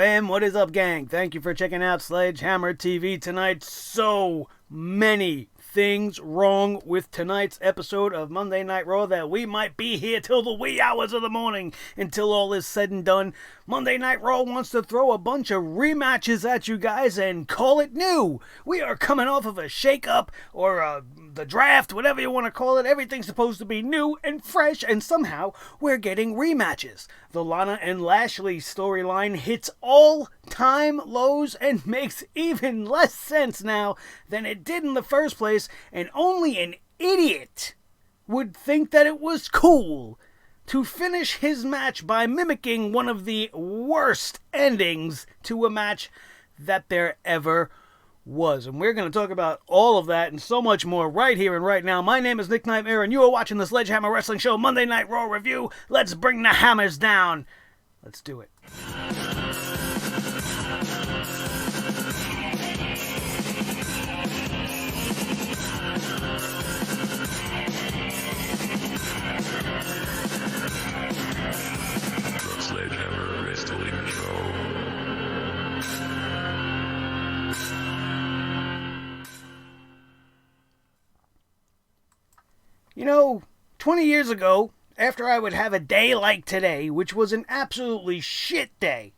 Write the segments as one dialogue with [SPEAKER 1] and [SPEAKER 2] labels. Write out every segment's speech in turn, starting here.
[SPEAKER 1] and what is up, gang? Thank you for checking out Sledgehammer TV tonight. So many things wrong with tonight's episode of Monday Night Raw that we might be here till the wee hours of the morning until all is said and done. Monday Night Raw wants to throw a bunch of rematches at you guys and call it new. We are coming off of a shake-up or the draft, whatever you want to call it. Everything's supposed to be new and fresh, and somehow we're getting rematches. The Lana and Lashley storyline hits all-time lows and makes even less sense now than it did in the first place, and only an idiot would think that it was cool to finish his match by mimicking one of the worst endings to a match that there ever was. And we're going to talk about all of that and so much more right here and right now. My name is Nick Nightmare, and you are watching the Sledgehammer Wrestling Show Monday Night Raw Review. Let's bring the hammers down. Let's do it.
[SPEAKER 2] Sledgehammer Wrestling Show.
[SPEAKER 1] You know, 20 years ago, after I would have a day like today, which was an absolutely shit day,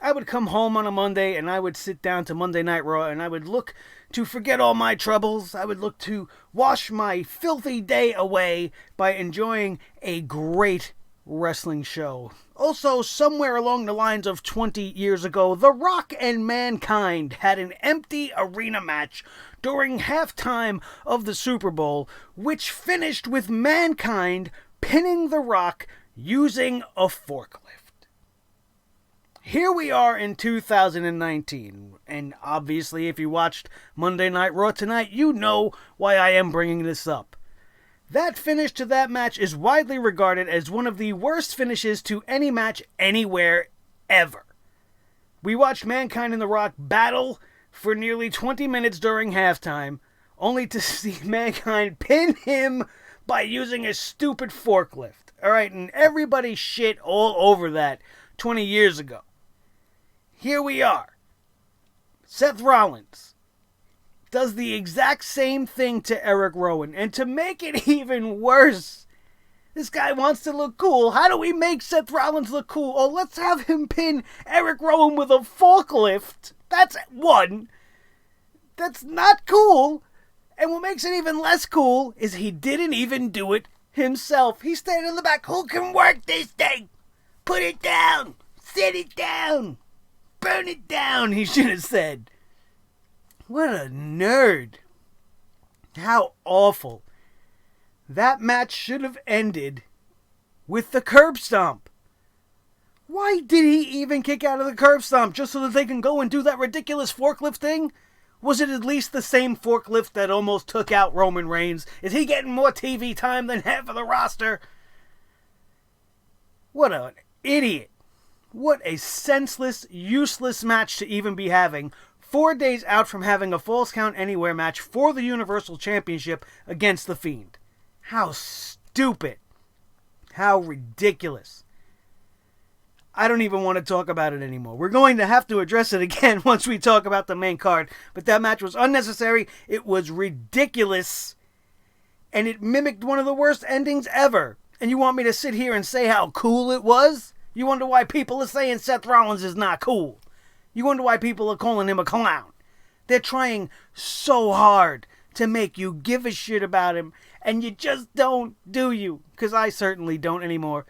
[SPEAKER 1] I would come home on a Monday and I would sit down to Monday Night Raw and I would look to forget all my troubles. I would look to wash my filthy day away by enjoying a great wrestling show. Also, somewhere along the lines of 20 years ago, The Rock and Mankind had an empty arena match during halftime of the Super Bowl, which finished with Mankind pinning The Rock using a forklift. Here we are in 2019, and obviously if you watched Monday Night Raw tonight, you know why I am bringing this up. That finish to that match is widely regarded as one of the worst finishes to any match anywhere ever. We watched Mankind and The Rock battle for nearly 20 minutes during halftime, only to see Mankind pin him by using a stupid forklift. Alright, and everybody shit all over that 20 years ago. Here we are. Seth Rollins does the exact same thing to Eric Rowan. And to make it even worse, this guy wants to look cool. How do we make Seth Rollins look cool? Oh, let's have him pin Eric Rowan with a forklift. That's one. That's not cool. And what makes it even less cool is he didn't even do it himself. He's standing in the back. Who can work this thing? Put it down. Sit it down. Burn it down, he should have said. What a nerd. How awful. That match should have ended with the curb stomp. Why did he even kick out of the curb stomp? Just so that they can go and do that ridiculous forklift thing? Was it at least the same forklift that almost took out Roman Reigns? Is he getting more TV time than half of the roster? What an idiot. What a senseless, useless match to even be having 4 days out from having a Falls Count Anywhere match for the Universal Championship against The Fiend. How stupid. How ridiculous. I don't even want to talk about it anymore. We're going to have to address it again once we talk about the main card. But that match was unnecessary. It was ridiculous. And it mimicked one of the worst endings ever. And you want me to sit here and say how cool it was? You wonder why people are saying Seth Rollins is not cool. You wonder why people are calling him a clown. They're trying so hard to make you give a shit about him, and you just don't, do you? Because I certainly don't anymore.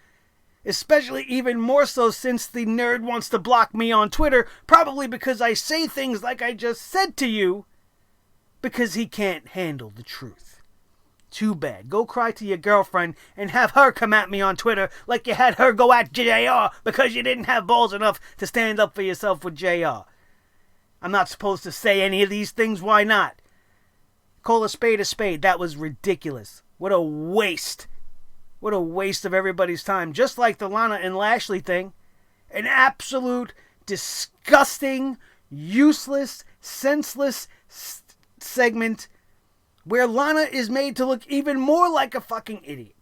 [SPEAKER 1] Especially even more so since the nerd wants to block me on Twitter, probably because I say things like I just said to you, because he can't handle the truth. Too bad. Go cry to your girlfriend and have her come at me on Twitter like you had her go at JR because you didn't have balls enough to stand up for yourself with JR. I'm not supposed to say any of these things. Why not? Call a spade a spade. That was ridiculous. What a waste. What a waste of everybody's time. Just like the Lana and Lashley thing. An absolute disgusting, useless, senseless segment where Lana is made to look even more like a fucking idiot.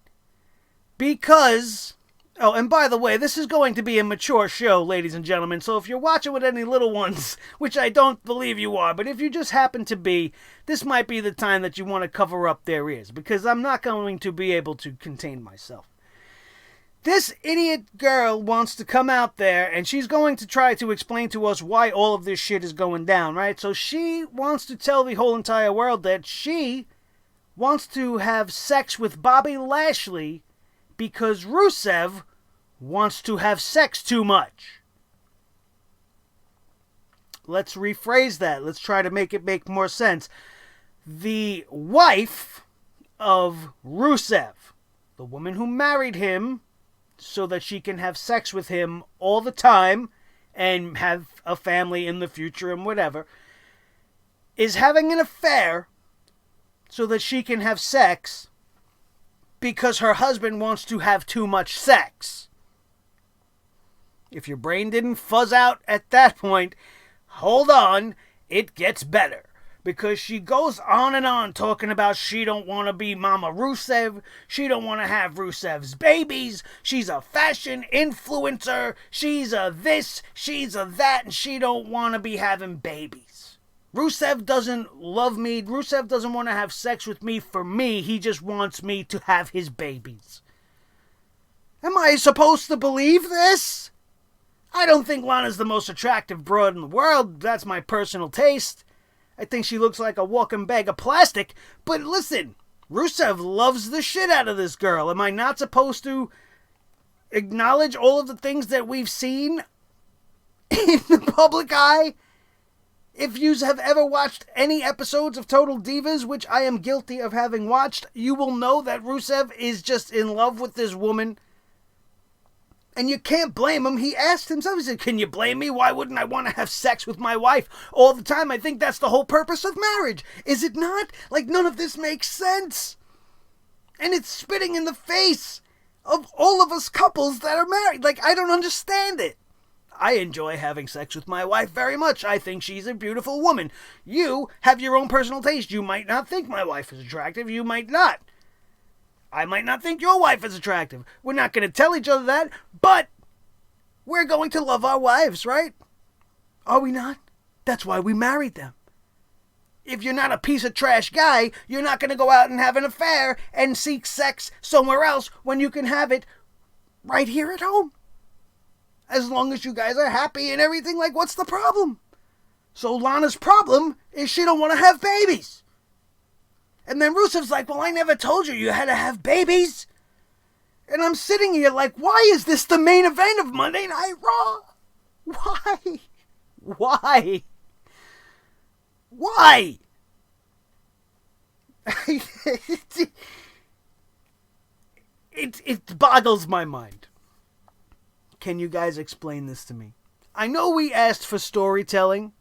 [SPEAKER 1] Because Oh, and by the way, this is going to be a mature show, ladies and gentlemen, so if you're watching with any little ones, which I don't believe you are, but if you just happen to be, this might be the time that you want to cover up their ears, because I'm not going to be able to contain myself. This idiot girl wants to come out there, and she's going to try to explain to us why all of this shit is going down, right? So she wants to tell the whole entire world that she wants to have sex with Bobby Lashley because Rusev wants to have sex too much. Let's rephrase that. Let's try to make it make more sense. The wife of Rusev, the woman who married him so that she can have sex with him all the time and have a family in the future and whatever, is having an affair so that she can have sex because her husband wants to have too much sex. If your brain didn't fuzz out at that point, hold on, it gets better. Because she goes on and on talking about she don't want to be Mama Rusev, she don't want to have Rusev's babies, she's a fashion influencer, she's a this, she's a that, and she don't want to be having babies. Rusev doesn't love me, Rusev doesn't want to have sex with me for me, he just wants me to have his babies. Am I supposed to believe this? I don't think Lana's the most attractive broad in the world. That's my personal taste. I think she looks like a walking bag of plastic. But listen, Rusev loves the shit out of this girl. Am I not supposed to acknowledge all of the things that we've seen in the public eye? If you have ever watched any episodes of Total Divas, which I am guilty of having watched, you will know that Rusev is just in love with this woman. And you can't blame him. He asked himself, he said, can you blame me? Why wouldn't I want to have sex with my wife all the time? I think that's the whole purpose of marriage. Is it not? Like, none of this makes sense. And it's spitting in the face of all of us couples that are married. Like, I don't understand it. I enjoy having sex with my wife very much. I think she's a beautiful woman. You have your own personal taste. You might not think my wife is attractive. You might not. I might not think your wife is attractive. We're not going to tell each other that, but we're going to love our wives, right? Are we not? That's why we married them. If you're not a piece of trash guy, you're not going to go out and have an affair and seek sex somewhere else when you can have it right here at home. As long as you guys are happy and everything, like, what's the problem? So Lana's problem is she don't want to have babies. And then Rusev's like, well, I never told you you had to have babies. And I'm sitting here like, why is this the main event of Monday Night Raw? Why? Why? Why? It boggles my mind. Can you guys explain this to me? I know we asked for storytelling,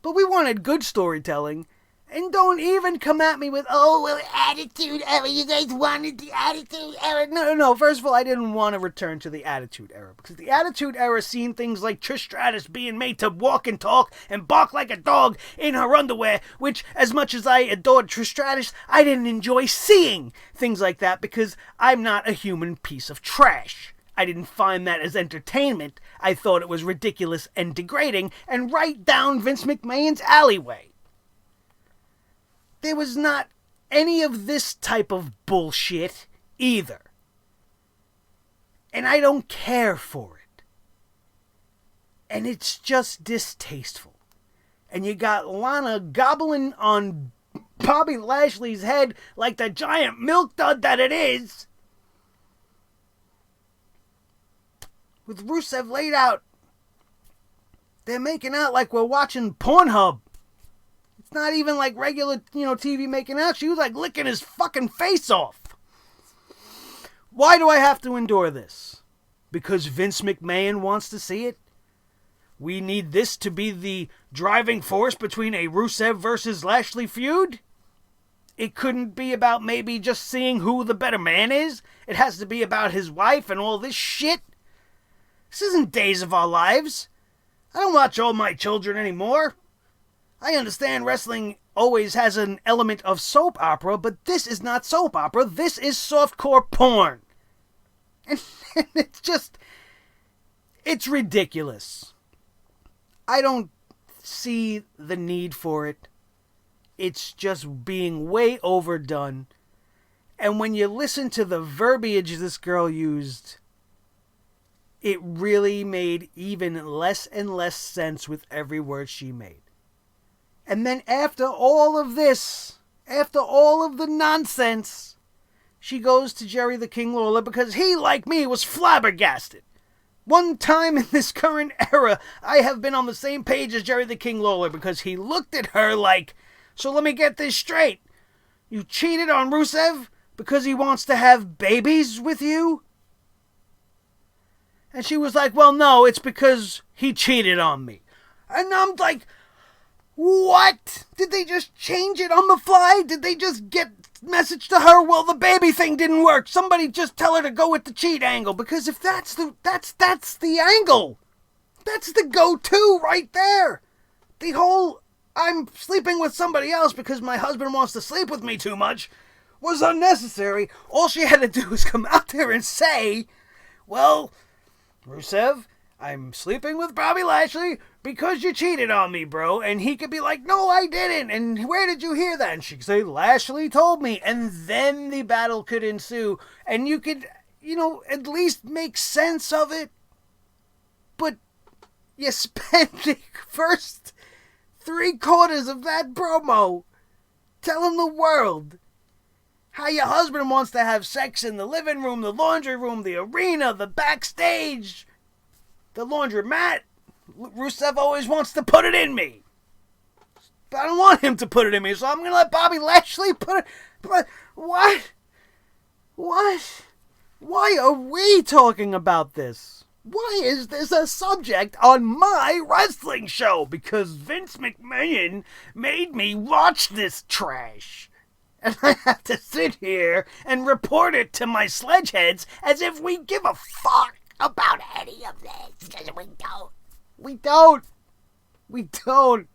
[SPEAKER 1] but we wanted good storytelling. And don't even come at me with, oh, well, Attitude Era. You guys wanted the Attitude Era. No. First of all, I didn't want to return to the Attitude Era. Because the Attitude Era seen things like Trish Stratus being made to walk and talk and bark like a dog in her underwear. Which, as much as I adored Trish Stratus, I didn't enjoy seeing things like that because I'm not a human piece of trash. I didn't find that as entertainment. I thought it was ridiculous and degrading and right down Vince McMahon's alleyway. There was not any of this type of bullshit either. And I don't care for it. And it's just distasteful. And you got Lana gobbling on Bobby Lashley's head like the giant milk dud that it is. With Rusev laid out. They're making out like we're watching Pornhub. It's not even like regular, TV making out. She was like licking his fucking face off. Why do I have to endure this? Because Vince McMahon wants to see it? We need this to be the driving force between a Rusev versus Lashley feud? It couldn't be about maybe just seeing who the better man is? It has to be about his wife and all this shit? This isn't Days of Our Lives. I don't watch All My Children anymore. I understand wrestling always has an element of soap opera, but this is not soap opera. This is softcore porn. And And it's ridiculous. I don't see the need for it. It's just being way overdone. And when you listen to the verbiage this girl used, it really made even less and less sense with every word she made. And then after all of this, after all of the nonsense, she goes to Jerry the King Lawler because he, like me, was flabbergasted. One time in this current era, I have been on the same page as Jerry the King Lawler because he looked at her like, so let me get this straight. You cheated on Rusev because he wants to have babies with you? And she was like, well, no, it's because he cheated on me. And I'm like, what? Did they just change it on the fly? Did they just get message to her, well, the baby thing didn't work. Somebody just tell her to go with the cheat angle. Because if that's the angle. That's the go-to right there. The whole, I'm sleeping with somebody else because my husband wants to sleep with me too much was unnecessary. All she had to do was come out there and say, well, Rusev, I'm sleeping with Bobby Lashley because you cheated on me, bro. And he could be like, no, I didn't. And where did you hear that? And she could say, Lashley told me. And then the battle could ensue. And you could, at least make sense of it. But you spent the first 3/4 of that promo telling the world how your husband wants to have sex in the living room, the laundry room, the arena, the backstage, the laundromat. Rusev always wants to put it in me. But I don't want him to put it in me, so I'm going to let Bobby Lashley put it... But what? What? Why are we talking about this? Why is this a subject on my wrestling show? Because Vince McMahon made me watch this trash. And I have to sit here and report it to my sledgeheads as if we give a fuck about any of this. Because we don't. We don't. We don't.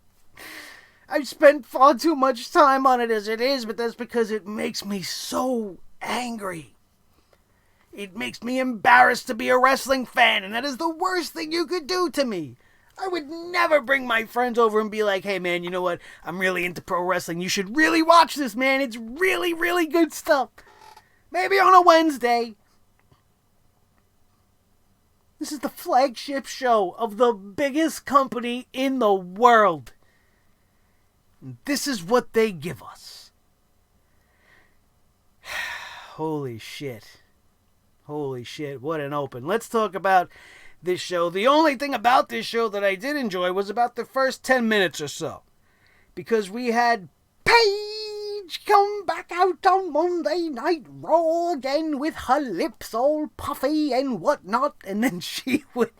[SPEAKER 1] I've spent far too much time on it as it is, but that's because it makes me so angry. It makes me embarrassed to be a wrestling fan, and that is the worst thing you could do to me. I would never bring my friends over and be like, hey man, you know what? I'm really into pro wrestling. You should really watch this, man. It's really, really good stuff. Maybe on a Wednesday. This is the flagship show of the biggest company in the world. And this is what they give us. Holy shit. Holy shit, what an open. Let's talk about this show. The only thing about this show that I did enjoy was about the first 10 minutes or so. Because we had Paige come back out on Monday Night Raw again with her lips all puffy and whatnot. And then she would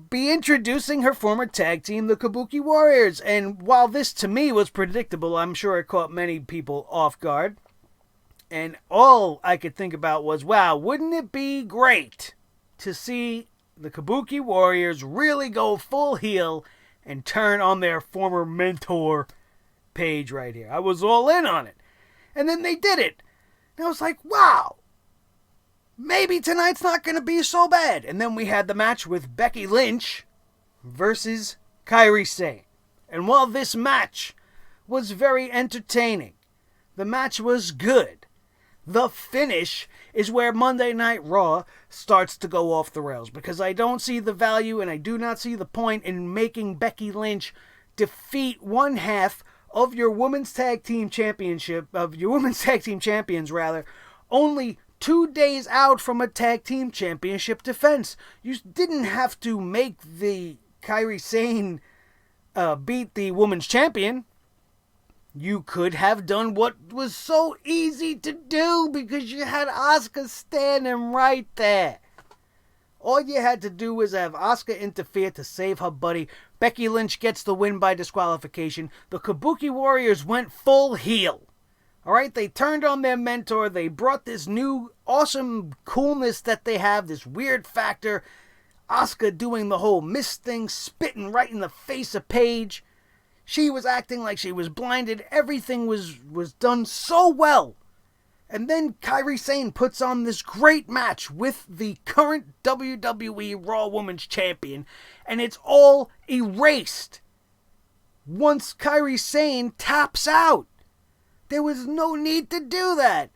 [SPEAKER 1] be introducing her former tag team, the Kabuki Warriors. And while this to me was predictable, I'm sure it caught many people off guard. And all I could think about was, wow, wouldn't it be great to see the Kabuki Warriors really go full heel and turn on their former mentor, Paige, right here. I was all in on it. And then they did it. And I was like, wow, maybe tonight's not going to be so bad. And then we had the match with Becky Lynch versus Kairi Sane. And while this match was very entertaining, the match was good, the finish is where Monday Night Raw starts to go off the rails, because I don't see the value and I do not see the point in making Becky Lynch defeat one half of your women's tag team championship, of your women's tag team champions rather, only 2 days out from a tag team championship defense. You didn't have to make the Kairi Sane beat the women's champion. You could have done what was so easy to do because you had Asuka standing right there. All you had to do was have Asuka interfere to save her buddy. Becky Lynch gets the win by disqualification. The Kabuki Warriors went full heel. Alright, they turned on their mentor. They brought this new awesome coolness that they have, this weird factor. Asuka doing the whole mist thing, spitting right in the face of Paige. She was acting like she was blinded. Everything was done so well And then Kairi Sane puts on this great match with the current WWE Raw Women's Champion, and it's all erased once Kairi Sane taps out. There was no need to do that.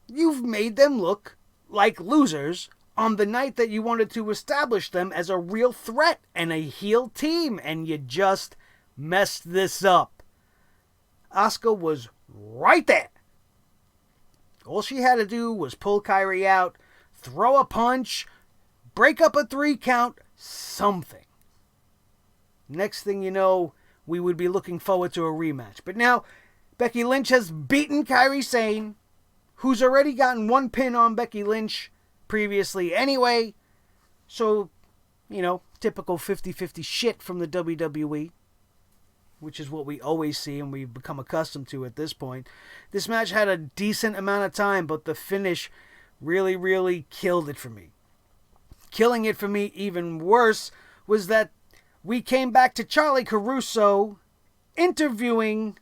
[SPEAKER 1] You've made them look like losers on the night that you wanted to establish them as a real threat and a heel team, and you just messed this up. Asuka was right there. All she had to do was pull Kairi out, throw a punch, break up a 3 count, something. Next thing you know, we would be looking forward to a rematch. But now, Becky Lynch has beaten Kairi Sane, who's already gotten 1 pin on Becky Lynch previously anyway. So, typical 50-50 shit from the WWE, which is what we always see and we've become accustomed to at this point. This match had a decent amount of time, but the finish really, really killed it for me. Killing it for me even worse was that we came back to Charlie Caruso interviewing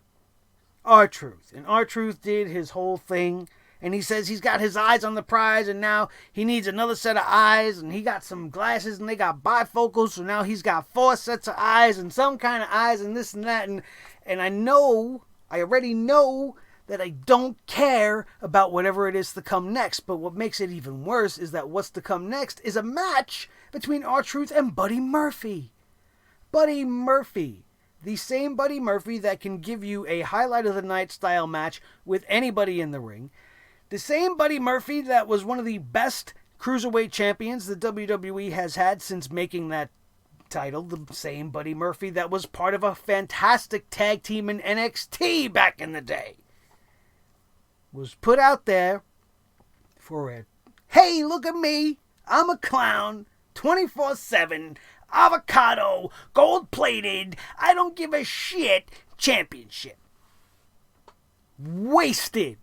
[SPEAKER 1] R-Truth. And R-Truth did his whole thing. And he says he's got his eyes on the prize, and now he needs another set of eyes, and he got some glasses, and they got bifocals, so now he's got 4 sets of eyes, and some kind of eyes, and this and that, and I already know that I don't care about whatever it is to come next, but what makes it even worse is that what's to come next is a match between R-Truth and Buddy Murphy. Buddy Murphy. The same Buddy Murphy that can give you a highlight of the night style match with anybody in the ring. The same Buddy Murphy that was one of the best cruiserweight champions the WWE has had since making that title. The same Buddy Murphy that was part of a fantastic tag team in NXT back in the day. Was put out there for a, hey, look at me, I'm a clown, 24/7, avocado, gold-plated, I don't give a shit championship. Wasted.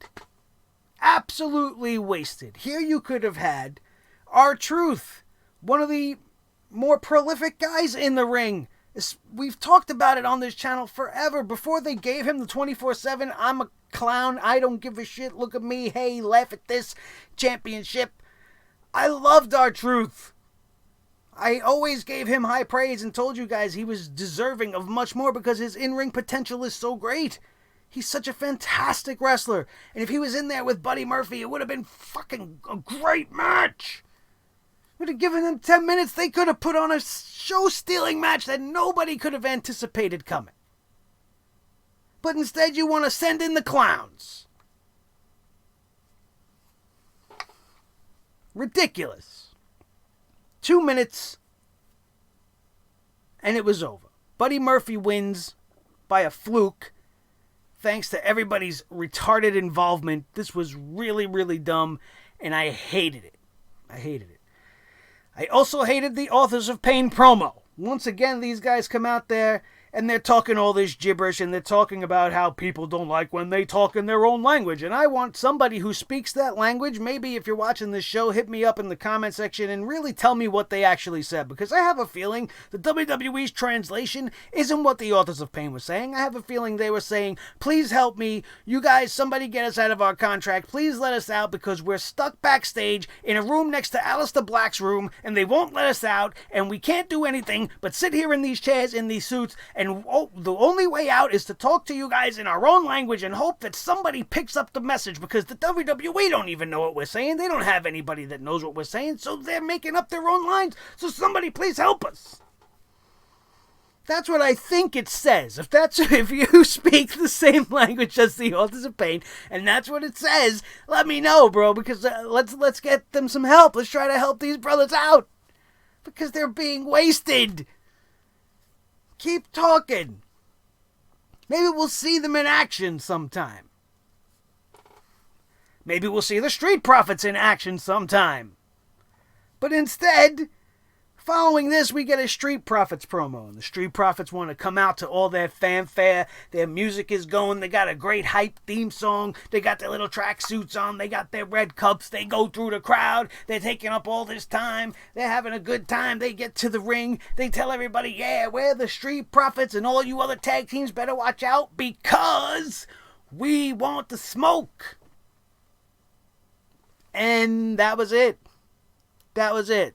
[SPEAKER 1] Absolutely wasted. Here you could have had R-Truth, one of the more prolific guys in the ring. We've talked about it on this channel forever. Before they gave him the 24/7, I'm a clown, I don't give a shit, look at me, hey, laugh at this championship. I loved R-Truth. I always gave him high praise and told you guys he was deserving of much more because his in-ring potential is so great. He's such a fantastic wrestler. And if he was in there with Buddy Murphy, it would have been fucking a great match. Would have given them 10 minutes. They could have put on a show-stealing match that nobody could have anticipated coming. But instead you want to send in the clowns. Ridiculous. 2 minutes, and it was over. Buddy Murphy wins by a fluke. Thanks to everybody's retarded involvement. This was really, really dumb, and I hated it. I also hated the Authors of Pain promo. Once again, these guys come out there, and they're talking all this gibberish, and they're talking about how people don't like when they talk in their own language. And I want somebody who speaks that language, maybe if you're watching this show, hit me up in the comment section and really tell me what they actually said. Because I have a feeling the WWE's translation isn't what the Authors of Pain was saying. I have a feeling they were saying, please help me. You guys, somebody get us out of our contract. Please let us out because we're stuck backstage in a room next to Aleister Black's room, and they won't let us out, and we can't do anything but sit here in these chairs in these suits, and the only way out is to talk to you guys in our own language and hope that somebody picks up the message, because the WWE don't even know what we're saying. They don't have anybody that knows what we're saying, so they're making up their own lines. So somebody please help us. That's what I think it says. If you speak the same language as the Authors of Pain, and that's what it says, let me know, bro, because let's get them some help. Let's try to help these brothers out, because they're being wasted. Keep talking. Maybe we'll see them in action sometime. Maybe we'll see the Street Profits in action sometime. But instead, following this, we get a Street Profits promo. And the Street Profits want to come out to all their fanfare. Their music is going. They got a great hype theme song. They got their little track suits on. They got their red cups. They go through the crowd. They're taking up all this time. They're having a good time. They get to the ring. They tell everybody, yeah, we're the Street Profits, and all you other tag teams better watch out because we want the smoke. And that was it. That was it.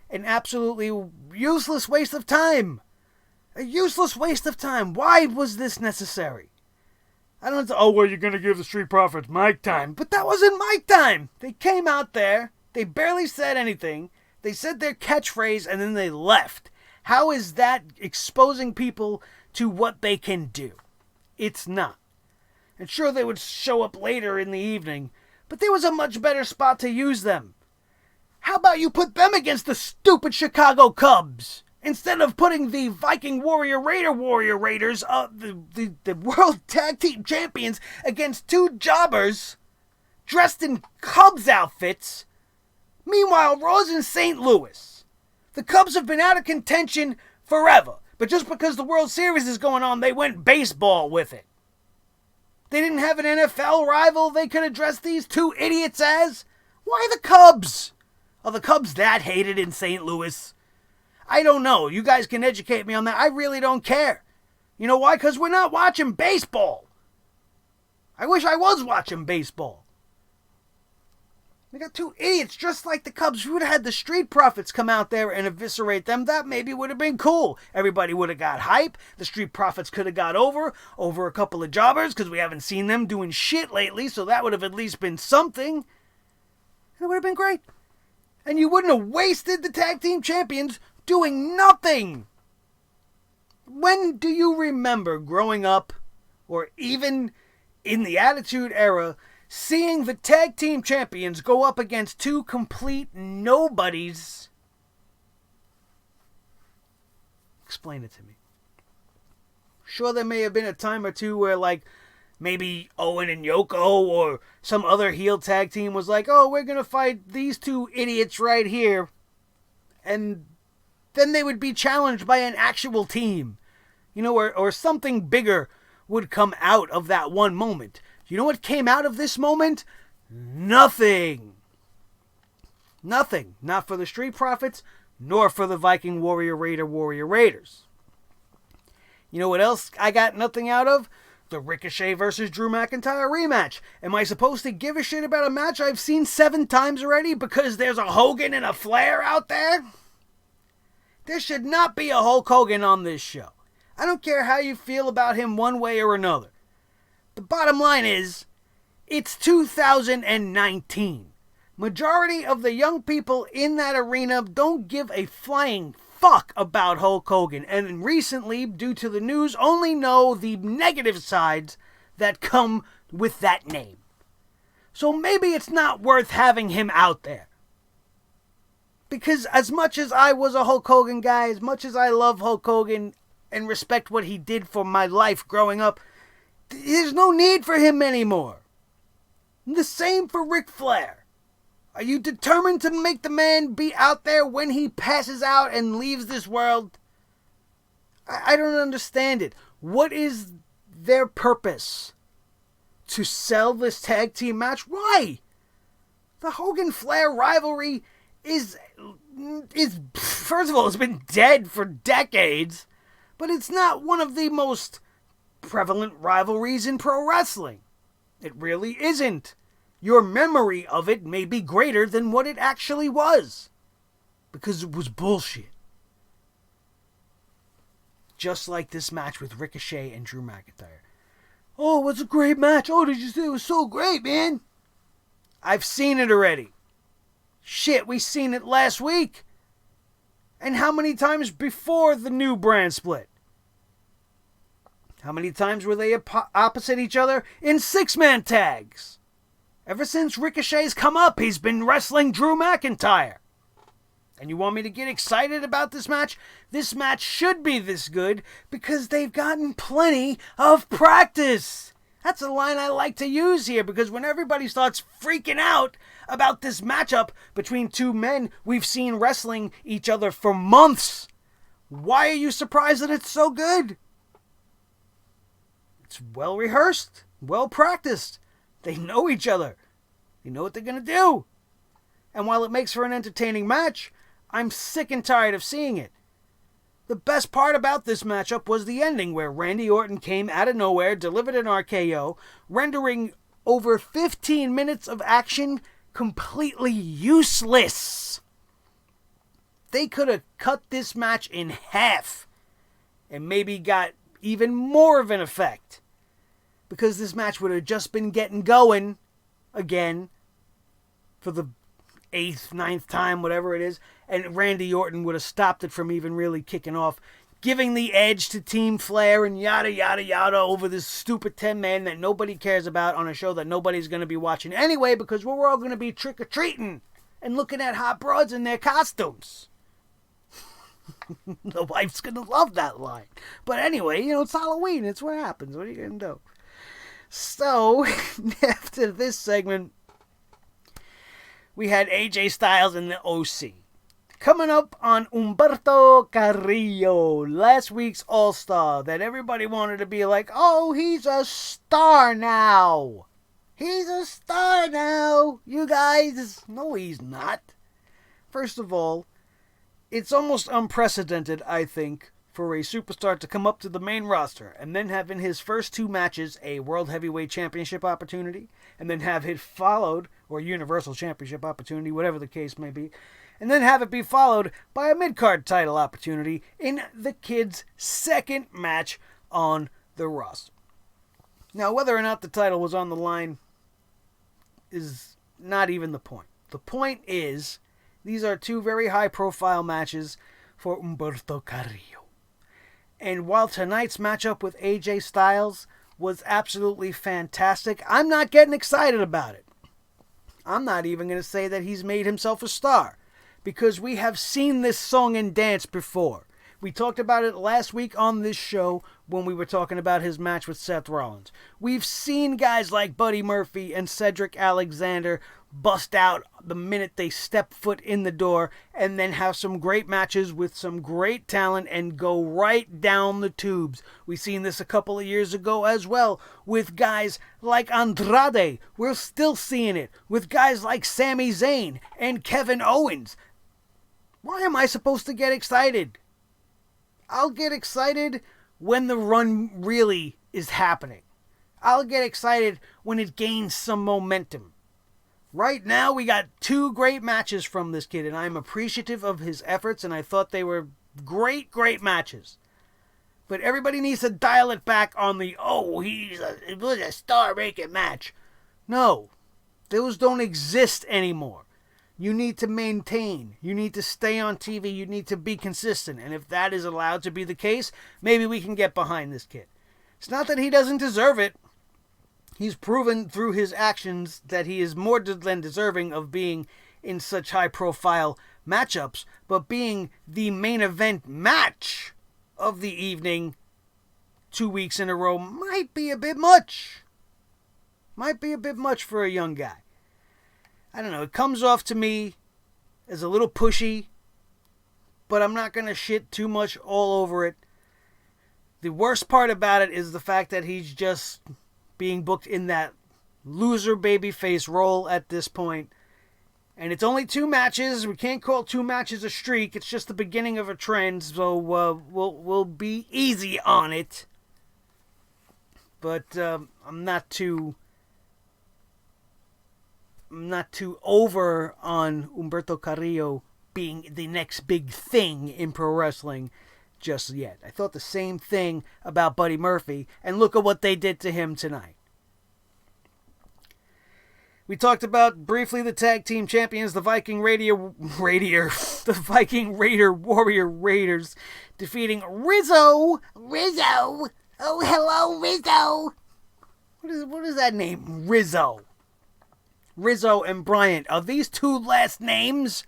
[SPEAKER 1] An absolutely useless waste of time. A useless waste of time. Why was this necessary? I don't know. Oh, well, you're going to give the Street Profits mic time. But that wasn't mic time. They came out there. They barely said anything. They said their catchphrase and then they left. How is that exposing people to what they can do? It's not. And sure, they would show up later in the evening, but there was a much better spot to use them. How about you put them against the stupid Chicago Cubs instead of putting the Viking Warrior Raiders, the World Tag Team Champions, against two jobbers dressed in Cubs outfits? Meanwhile, Raw's in St. Louis. The Cubs have been out of contention forever, but just because the World Series is going on, they went baseball with it. They didn't have an NFL rival they could address these two idiots as? Why the Cubs? Are the Cubs that hated in St. Louis? I don't know. You guys can educate me on that. I really don't care. You know why? Because we're not watching baseball. I wish I was watching baseball. We got two idiots dressed like the Cubs. We would have had the Street Profits come out there and eviscerate them. That maybe would have been cool. Everybody would have got hype. The Street Profits could have got over a couple of jobbers because we haven't seen them doing shit lately, so that would have at least been something. It would have been great. And you wouldn't have wasted the tag team champions doing nothing. When do you remember growing up, or even in the Attitude Era, seeing the tag team champions go up against two complete nobodies? Explain it to me. Sure, there may have been a time or two where, like, maybe Owen and Yoko or some other heel tag team was like, oh, we're going to fight these two idiots right here. And then they would be challenged by an actual team. You know, or something bigger would come out of that one moment. You know what came out of this moment? Nothing. Nothing. Not for the Street Profits, nor for the Viking Warrior Raiders. You know what else I got nothing out of? The Ricochet versus Drew McIntyre rematch. Am I supposed to give a shit about a match I've seen 7 times already because there's a Hogan and a Flair out there? There should not be a Hulk Hogan on this show. I don't care how you feel about him one way or another. The bottom line is, it's 2019. Majority of the young people in that arena don't give a flying fuck about Hulk Hogan, and recently, due to the news, only know the negative sides that come with that name. So maybe it's not worth having him out there. Because as much as I was a Hulk Hogan guy, as much as I love Hulk Hogan and respect what he did for my life growing up, there's no need for him anymore. And the same for Ric Flair. Are you determined to make the man be out there when he passes out and leaves this world? I don't understand it. What is their purpose? To sell this tag team match? Why? The Hogan-Flair rivalry is first of all, it's been dead for decades, but it's not one of the most prevalent rivalries in pro wrestling. It really isn't. Your memory of it may be greater than what it actually was. Because it was bullshit. Just like this match with Ricochet and Drew McIntyre. Oh, it was a great match. Oh, did you see it was so great, man? I've seen it already. Shit, we seen it last week. And how many times before the new brand split? How many times were they opposite each other in 6-man tags? Ever since Ricochet's come up, he's been wrestling Drew McIntyre. And you want me to get excited about this match? This match should be this good because they've gotten plenty of practice. That's a line I like to use here because when everybody starts freaking out about this matchup between two men we've seen wrestling each other for months, why are you surprised that it's so good? It's well rehearsed, well practiced. They know each other. They know what they're going to do. And while it makes for an entertaining match, I'm sick and tired of seeing it. The best part about this matchup was the ending where Randy Orton came out of nowhere, delivered an RKO, rendering over 15 minutes of action completely useless. They could have cut this match in half and maybe got even more of an effect, because this match would have just been getting going again for the 8th, 9th time, whatever it is, and Randy Orton would have stopped it from even really kicking off, giving the edge to Team Flair and yada, yada, yada over this stupid 10-man that nobody cares about on a show that nobody's going to be watching anyway, because we're all going to be trick-or-treating and looking at hot broads in their costumes. The wife's going to love that line. But anyway, it's Halloween. It's what happens. What are you going to do? So, after this segment, we had AJ Styles and the OC. Coming up on Umberto Carrillo, last week's All-Star, that everybody wanted to be like, oh, he's a star now. He's a star now, you guys. No, he's not. First of all, it's almost unprecedented, I think, for a superstar to come up to the main roster and then have in his first 2 matches a World Heavyweight Championship opportunity, and then have it followed, or Universal Championship opportunity, whatever the case may be, and then have it be followed by a mid-card title opportunity in the kid's second match on the roster. Now, whether or not the title was on the line is not even the point. The point is, these are 2 very high-profile matches for Umberto Carrillo. And while tonight's matchup with AJ Styles was absolutely fantastic, I'm not getting excited about it. I'm not even going to say that he's made himself a star, because we have seen this song and dance before. We talked about it last week on this show when we were talking about his match with Seth Rollins. We've seen guys like Buddy Murphy and Cedric Alexander bust out the minute they step foot in the door, and then have some great matches with some great talent and go right down the tubes. We've seen this a couple of years ago as well with guys like Andrade. We're still seeing it with guys like Sami Zayn and Kevin Owens. Why am I supposed to get excited? I'll get excited when the run really is happening. I'll get excited when it gains some momentum. Right now, we got 2 great matches from this kid, and I'm appreciative of his efforts, and I thought they were great, great matches. But everybody needs to dial it back on the, it was a star-making match. No, those don't exist anymore. You need to maintain. You need to stay on TV. You need to be consistent. And if that is allowed to be the case, maybe we can get behind this kid. It's not that he doesn't deserve it. He's proven through his actions that he is more than deserving of being in such high-profile matchups. But being the main event match of the evening 2 weeks in a row might be a bit much. Might be a bit much for a young guy. I don't know, it comes off to me as a little pushy, but I'm not going to shit too much all over it. The worst part about it is the fact that he's just being booked in that loser babyface role at this point. And it's only 2 matches. We can't call 2 matches a streak. It's just the beginning of a trend, so we'll be easy on it. But I'm not too over on Umberto Carrillo being the next big thing in pro wrestling just yet. I thought the same thing about Buddy Murphy, and look at what they did to him tonight. We talked about briefly the tag team champions, the Viking Raider Warrior Raiders, defeating Rizzo. Oh, hello, Rizzo. What is that name? Rizzo and Bryant. Are these 2 last names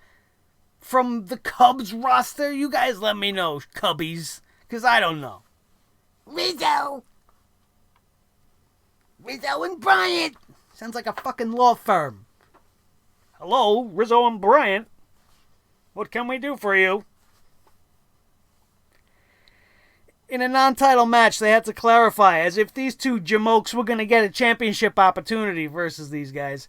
[SPEAKER 1] from the Cubs roster? You guys let me know, Cubbies, because I don't know. Rizzo and Bryant. Sounds like a fucking law firm. Hello, Rizzo and Bryant. What can we do for you? In a non-title match, they had to clarify, as if these 2 jamokes were going to get a championship opportunity versus these guys.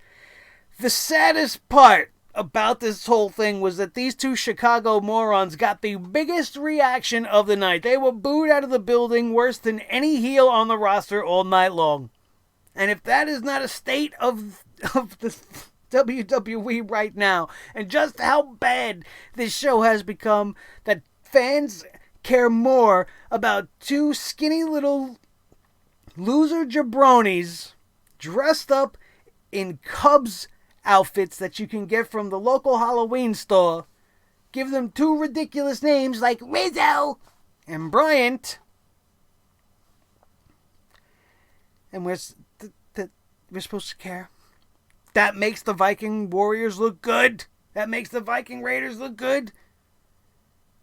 [SPEAKER 1] The saddest part about this whole thing was that these 2 Chicago morons got the biggest reaction of the night. They were booed out of the building worse than any heel on the roster all night long. And if that is not a state of the WWE right now, and just how bad this show has become, that fans care more about two skinny little loser jabronis dressed up in Cubs outfits that you can get from the local Halloween store. Give them two ridiculous names like Rizzo and Bryant, and we're supposed to care. That makes the Viking Warriors look good. That makes the Viking Raiders look good.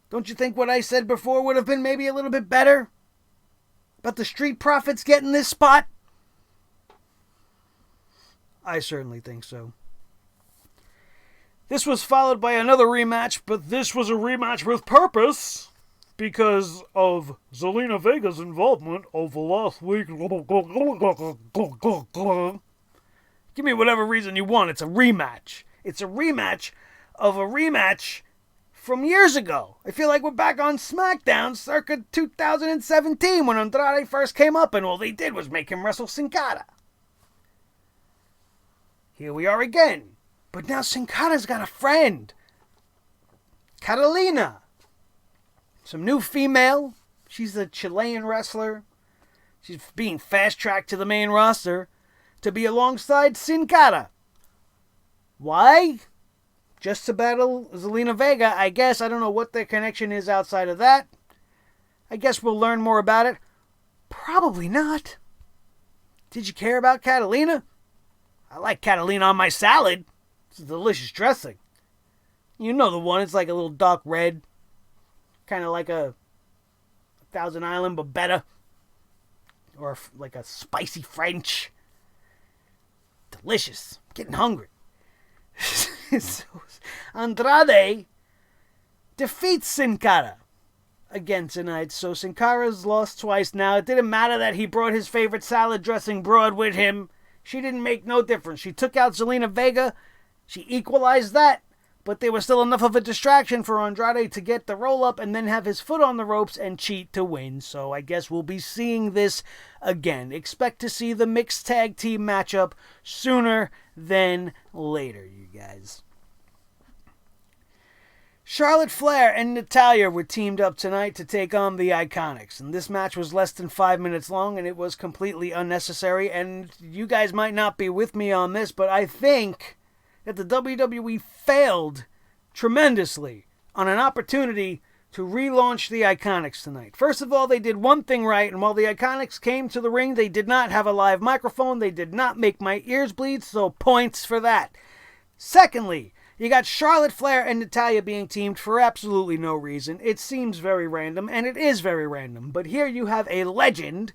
[SPEAKER 1] Don't you think what I said before would have been maybe a little bit better? About the Street Profits getting this spot? I certainly think so. This was followed by another rematch, but this was a rematch with purpose because of Zelina Vega's involvement over last week. Give me whatever reason you want. It's a rematch. It's a rematch of a rematch from years ago. I feel like we're back on SmackDown circa 2017 when Andrade first came up and all they did was make him wrestle Sin Cara. Here we are again. But now Sin Cara's got a friend. Catalina. Some new female. She's a Chilean wrestler. She's being fast-tracked to the main roster to be alongside Sin Cara. Why? Just to battle Zelina Vega, I guess. I don't know what their connection is outside of that. I guess we'll learn more about it. Probably not. Did you care about Catalina? I like Catalina on my salad. It's a delicious dressing. You know the one. It's like a little dark red. Kind of like a Thousand Island, but better. Or like a spicy French. Delicious. Getting hungry. So, Andrade defeats Sin Cara again tonight. So Sin Cara's lost twice now. It didn't matter that he brought his favorite salad dressing broad with him. She didn't make no difference. She took out Zelina Vega. She equalized that. But there was still enough of a distraction for Andrade to get the roll-up and then have his foot on the ropes and cheat to win. So I guess we'll be seeing this again. Expect to see the mixed tag team matchup sooner than later, you guys. Charlotte Flair and Natalya were teamed up tonight to take on the Iconics. And this match was less than 5 minutes long, and it was completely unnecessary. And you guys might not be with me on this, but I think that the WWE failed tremendously on an opportunity to relaunch the Iconics tonight. First of all, they did one thing right, and while the Iconics came to the ring, they did not have a live microphone. They did not make my ears bleed, so points for that. Secondly, you got Charlotte Flair and Natalya being teamed for absolutely no reason. It seems very random, and it is very random. But here you have a legend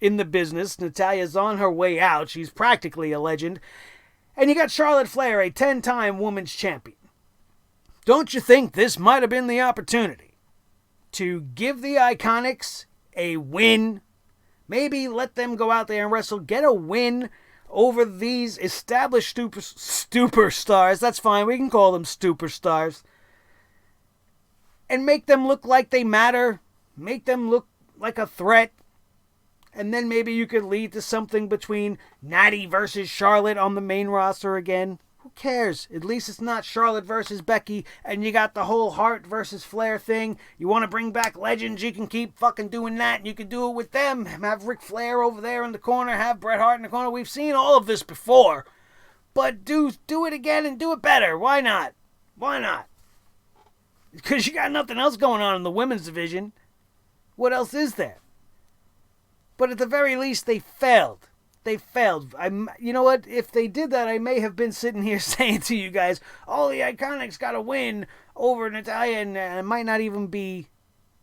[SPEAKER 1] in the business. Natalya's on her way out. She's practically a legend. And you got Charlotte Flair, a 10-time women's champion. Don't you think this might have been the opportunity to give the Iconics a win? Maybe let them go out there and wrestle, get a win over these established superstars. That's fine, we can call them superstars. And make them look like they matter. Make them look like a threat. And then maybe you could lead to something between Natty versus Charlotte on the main roster again. Who cares? At least it's not Charlotte versus Becky, and you got the whole Hart versus Flair thing. You want to bring back legends, you can keep fucking doing that, and you can do it with them. Have Ric Flair over there in the corner, have Bret Hart in the corner. We've seen all of this before. But do it again and do it better. Why not? Why not? Because you got nothing else going on in the women's division. What else is there? But at the very least, they failed. They failed. You know what? If they did that, I may have been sitting here saying to you guys, oh, the Iconics got a win over Natalya, and I might not even be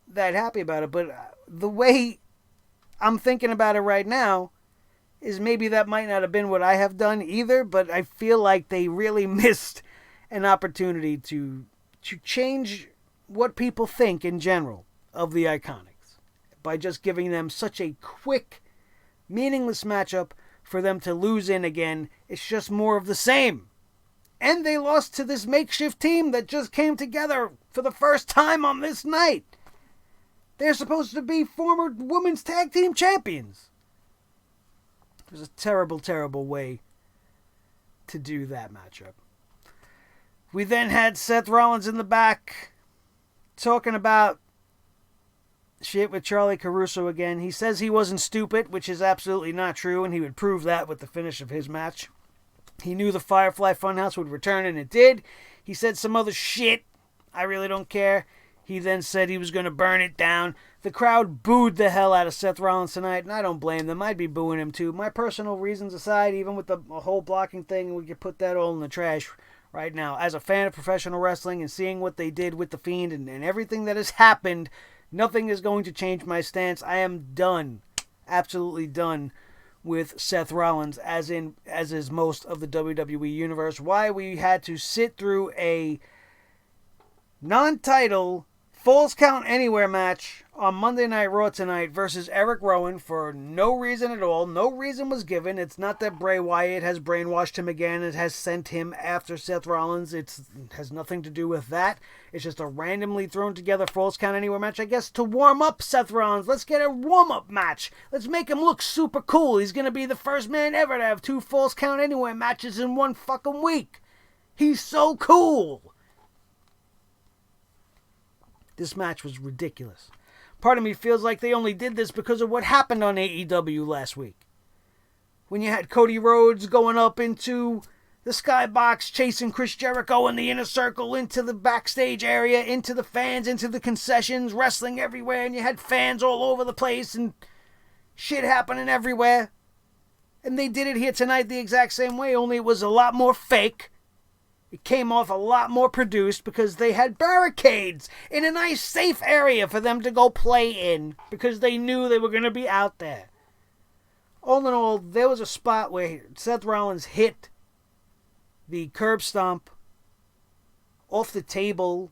[SPEAKER 1] that happy about it. But the way I'm thinking about it right now is maybe that might not have been what I have done either, but I feel like they really missed an opportunity to change what people think in general of the Iconics by just giving them such a quick, meaningless matchup for them to lose in again. It's just more of the same. And they lost to this makeshift team that just came together for the first time on this night. They're supposed to be former women's tag team champions. It was a terrible, terrible way to do that matchup. We then had Seth Rollins in the back talking about shit with Charlie Caruso again. He says he wasn't stupid, which is absolutely not true, and he would prove that with the finish of his match. He knew the Firefly Funhouse would return, and it did. He said some other shit. I really don't care. He then said he was going to burn it down. The crowd booed the hell out of Seth Rollins tonight, and I don't blame them. I'd be booing him too. My personal reasons aside, even with the whole blocking thing, we could put that all in the trash right now. As a fan of professional wrestling and seeing what they did with The Fiend and everything that has happened, nothing is going to change my stance. I am done. Absolutely done with Seth Rollins, as is most of the WWE Universe. Why we had to sit through a non-title Falls Count Anywhere match on Monday Night Raw tonight versus Eric Rowan for no reason at all. No reason was given. It's not that Bray Wyatt has brainwashed him again. It has sent him after Seth Rollins. It has nothing to do with that. It's just a randomly thrown together Falls Count Anywhere match, I guess, to warm up Seth Rollins. Let's get a warm-up match. Let's make him look super cool. He's going to be the first man ever to have 2 Falls Count Anywhere matches in one fucking week. He's so cool. This match was ridiculous. Part of me feels like they only did this because of what happened on AEW last week. When you had Cody Rhodes going up into the skybox, chasing Chris Jericho in the inner circle, into the backstage area, into the fans, into the concessions, wrestling everywhere, and you had fans all over the place and shit happening everywhere. And they did it here tonight the exact same way, only it was a lot more fake. It came off a lot more produced because they had barricades in a nice safe area for them to go play in because they knew they were going to be out there. All in all, there was a spot where Seth Rollins hit the curb stomp off the table,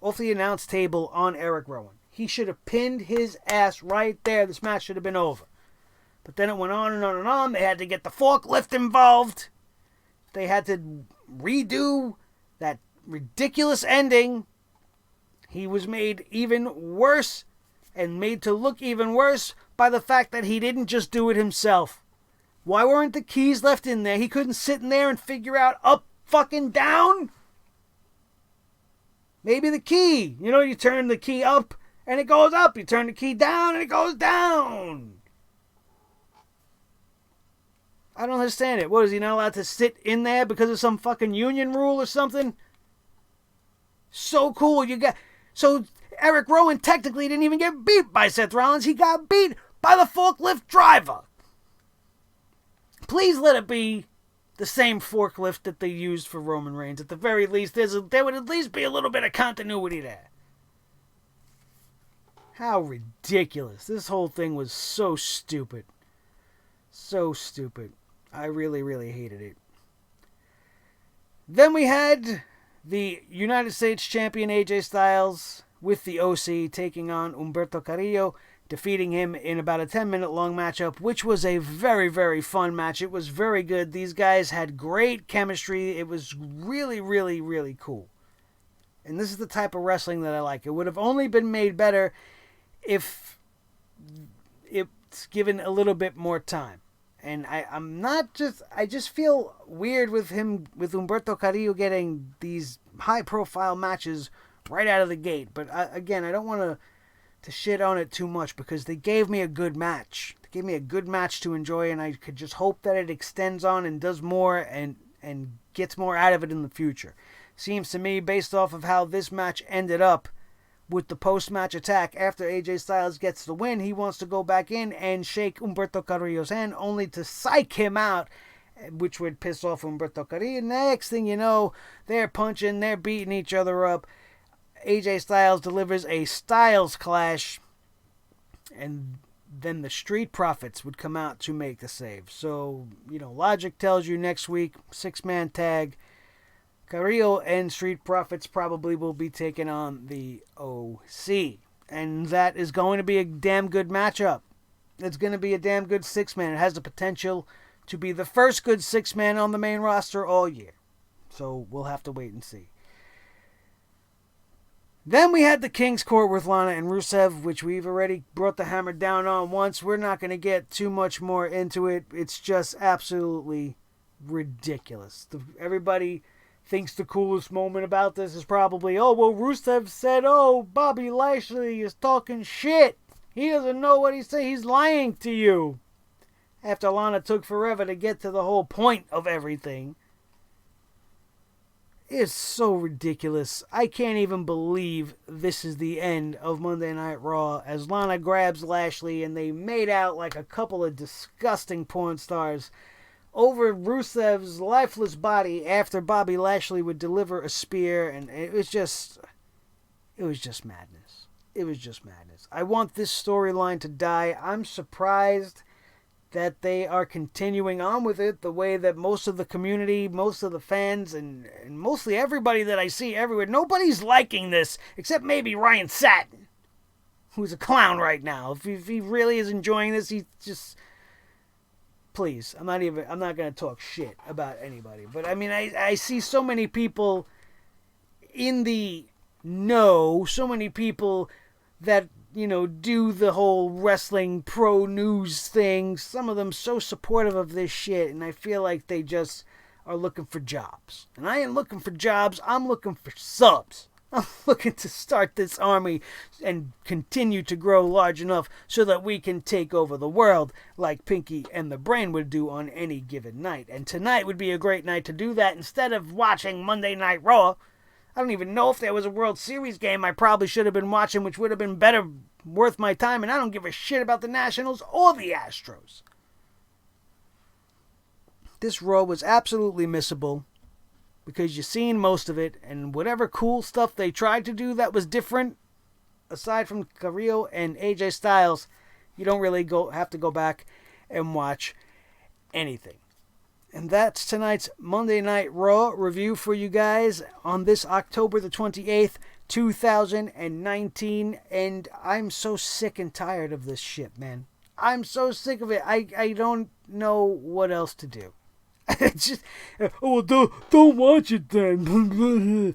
[SPEAKER 1] off the announce table on Eric Rowan. He should have pinned his ass right there. This match should have been over. But then it went on and on and on. They had to get the forklift involved. They had to redo that ridiculous ending. He was made even worse and made to look even worse by the fact that he didn't just do it himself. Why weren't the keys left in there? He couldn't sit in there and figure out up fucking down? Maybe the key. You know, you turn the key up and it goes up. You turn the key down and it goes down. I don't understand it. What, is he not allowed to sit in there because of some fucking union rule or something? So cool. So Eric Rowan technically didn't even get beat by Seth Rollins. He got beat by the forklift driver. Please let it be the same forklift that they used for Roman Reigns. At the very least, there would at least be a little bit of continuity there. How ridiculous. This whole thing was so stupid. So stupid. I really, really hated it. Then we had the United States Champion AJ Styles with the OC taking on Umberto Carrillo, defeating him in about a 10-minute long matchup, which was a very, very fun match. It was very good. These guys had great chemistry. It was really, really, really cool. And this is the type of wrestling that I like. It would have only been made better if it's given a little bit more time. And I just feel weird with Umberto Carrillo getting these high-profile matches right out of the gate. But again, I don't want to shit on it too much because they gave me a good match. They gave me a good match to enjoy, and I could just hope that it extends on and does more and gets more out of it in the future. Seems to me, based off of how this match ended up, with the post-match attack after AJ Styles gets the win, he wants to go back in and shake Umberto Carrillo's hand, only to psych him out, which would piss off Umberto Carrillo. Next thing you know, they're punching, they're beating each other up. AJ Styles delivers a Styles Clash, and then the Street Profits would come out to make the save. So, logic tells you next week, 6-man tag, Carrillo and Street Profits probably will be taking on the OC. And that is going to be a damn good matchup. It's going to be a damn good 6-man. It has the potential to be the first good 6-man on the main roster all year. So we'll have to wait and see. Then we had the King's Court with Lana and Rusev, which we've already brought the hammer down on once. We're not going to get too much more into it. It's just absolutely ridiculous. Everybody thinks the coolest moment about this is probably, oh, well, Rusev said, oh, Bobby Lashley is talking shit. He doesn't know what he's saying. He's lying to you. After Lana took forever to get to the whole point of everything. It's so ridiculous. I can't even believe this is the end of Monday Night Raw as Lana grabs Lashley and they made out like a couple of disgusting porn stars over Rusev's lifeless body after Bobby Lashley would deliver a spear, and it was just madness. It was just madness. I want this storyline to die. I'm surprised that they are continuing on with it the way that most of the community, most of the fans, and mostly everybody that I see everywhere, nobody's liking this except maybe Ryan Satin, who's a clown right now. If he really is enjoying this, he's just... Please, I'm not going to talk shit about anybody. But, I mean, I see so many people in the know, so many people that, you know, do the whole wrestling pro news thing. Some of them so supportive of this shit, and I feel like they just are looking for jobs. And I ain't looking for jobs, I'm looking for subs. I'm looking to start this army and continue to grow large enough so that we can take over the world like Pinky and the Brain would do on any given night. And tonight would be a great night to do that instead of watching Monday Night Raw. I don't even know if there was a World Series game I probably should have been watching, which would have been better, worth my time, and I don't give a shit about the Nationals or the Astros. This Raw was absolutely missable, because you've seen most of it, and whatever cool stuff they tried to do that was different, aside from Carrillo and AJ Styles, you don't really have to go back and watch anything. And that's tonight's Monday Night Raw review for you guys on this October the 28th, 2019. And I'm so sick and tired of this shit, man. I'm so sick of it. I don't know what else to do. It's just, oh, don't watch it then.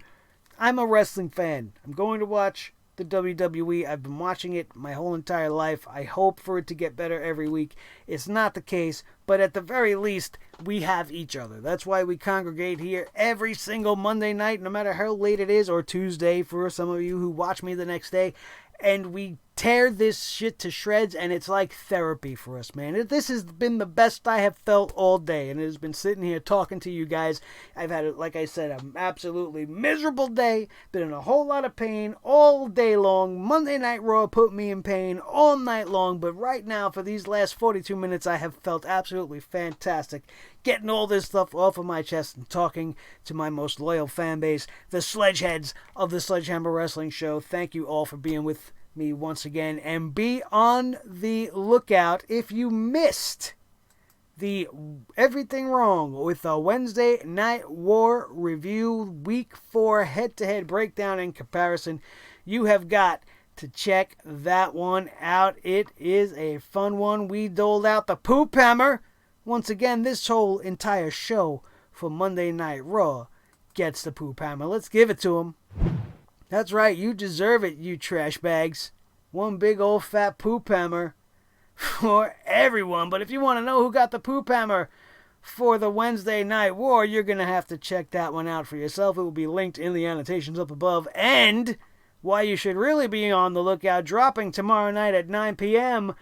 [SPEAKER 1] I'm a wrestling fan. I'm going to watch the WWE. I've been watching it my whole entire life. I hope for it to get better every week. It's not the case, but at the very least, we have each other. That's why we congregate here every single Monday night, no matter how late it is, or Tuesday for some of you who watch me the next day. And we tear this shit to shreds, and it's like therapy for us, man. This has been the best I have felt all day, and it has been sitting here talking to you guys. I've had, like I said, an absolutely miserable day, been in a whole lot of pain all day long. Monday Night Raw put me in pain all night long, but right now, for these last 42 minutes, I have felt absolutely fantastic, getting all this stuff off of my chest and talking to my most loyal fan base, the Sledgeheads of the Sledgehammer Wrestling Show. Thank you all for being with me once again, and be on the lookout if you missed the Everything Wrong with the Wednesday Night War review week 4 head-to-head breakdown and comparison. You have got to check that one out. It is a fun one. We doled out the poop hammer. Once again, this whole entire show for Monday Night Raw gets the poop hammer. Let's give it to him. That's right, you deserve it, you trash bags. One big old fat poop hammer for everyone. But if you want to know who got the poop hammer for the Wednesday Night War, you're going to have to check that one out for yourself. It will be linked in the annotations up above. And why you should really be on the lookout, dropping tomorrow night at 9 p.m.,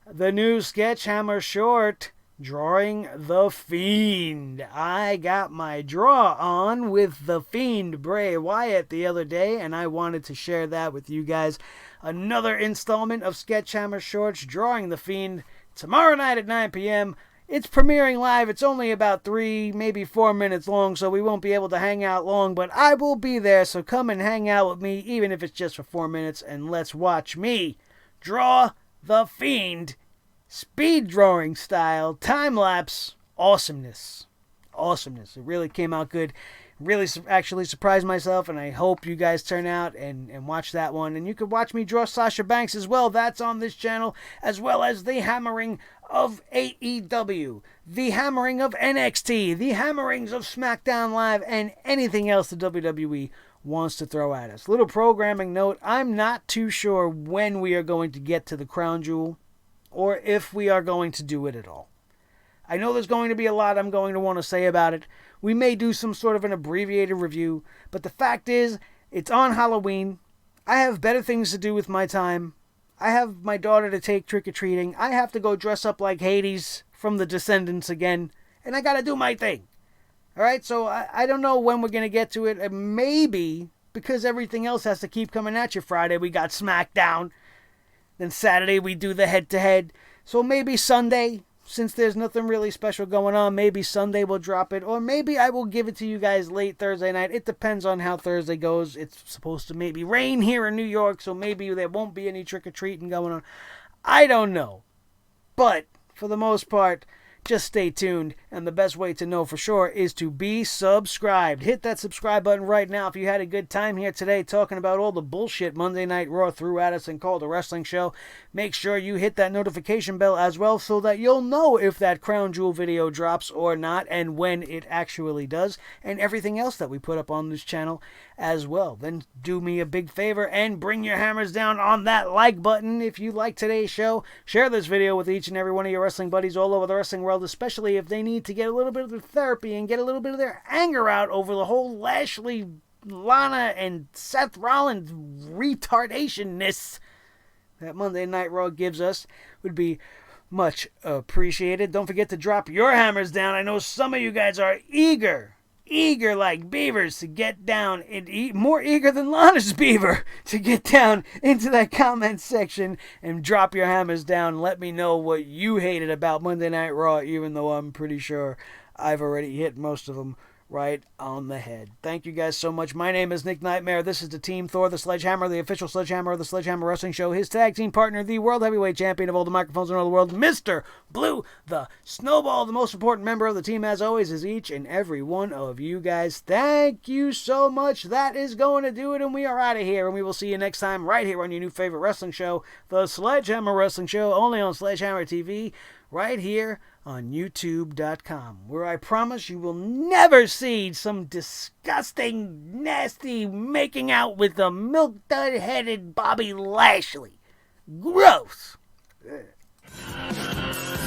[SPEAKER 1] the new Sledgehammer short, Drawing the Fiend. I got my draw on with the Fiend Bray Wyatt the other day, and I wanted to share that with you guys. Another installment of Sledgehammer Shorts, Drawing the Fiend, tomorrow night at 9 p.m. It's premiering live. It's only about 3, maybe 4 minutes long, so we won't be able to hang out long, but I will be there, so come and hang out with me, even if it's just for 4 minutes, and let's watch me draw the Fiend. Speed drawing style, time-lapse, awesomeness. Awesomeness. It really came out good. Really actually surprised myself, and I hope you guys turn out and watch that one. And you can watch me draw Sasha Banks as well. That's on this channel, as well as the hammering of AEW, the hammering of NXT, the hammerings of SmackDown Live, and anything else the WWE wants to throw at us. Little programming note, I'm not too sure when we are going to get to the Crown Jewel, or if we are going to do it at all. I know there's going to be a lot I'm going to want to say about it. We may do some sort of an abbreviated review, but the fact is, it's on Halloween. I have better things to do with my time. I have my daughter to take trick-or-treating. I have to go dress up like Hades from The Descendants again, and I gotta do my thing. Alright, so I don't know when we're gonna get to it. Maybe, because everything else has to keep coming at you. Friday we got SmackDown. Then Saturday we do the head-to-head. So maybe Sunday, since there's nothing really special going on, maybe Sunday we'll drop it. Or maybe I will give it to you guys late Thursday night. It depends on how Thursday goes. It's supposed to maybe rain here in New York, so maybe there won't be any trick-or-treating going on. I don't know. But, for the most part, just stay tuned, and the best way to know for sure is to be subscribed. Hit that subscribe button right now if you had a good time here today talking about all the bullshit Monday Night Raw threw at us and called a wrestling show. Make sure you hit that notification bell as well so that you'll know if that Crown Jewel video drops or not and when it actually does, and everything else that we put up on this channel as well. Then do me a big favor and bring your hammers down on that like button if you like today's show. Share this video with each and every one of your wrestling buddies all over the wrestling world, especially if they need to get a little bit of their therapy and get a little bit of their anger out over the whole Lashley, Lana, and Seth Rollins retardationness that Monday Night Raw gives us. Would be much appreciated. Don't forget to drop your hammers down. I know some of you guys are eager like beavers to get down and eat, more eager than Lana's beaver to get down into that comment section and drop your hammers down. Let me know what you hated about Monday Night Raw, even though I'm pretty sure I've already hit most of them right on the head. Thank you guys so much. My name is Nick Nightmare. This is the Team Thor, the Sledgehammer, the official Sledgehammer of the Sledgehammer Wrestling Show. His tag team partner, the World Heavyweight Champion of all the microphones in all the world, Mr. Blue, the Snowball. The most important member of the team, as always, is each and every one of you guys. Thank you so much. That is going to do it, and we are out of here. And we will see you next time right here on your new favorite wrestling show, the Sledgehammer Wrestling Show, only on Sledgehammer TV, right here on YouTube.com, where I promise you will never see some disgusting, nasty making out with the milk dud-headed Bobby Lashley. Gross. Ugh.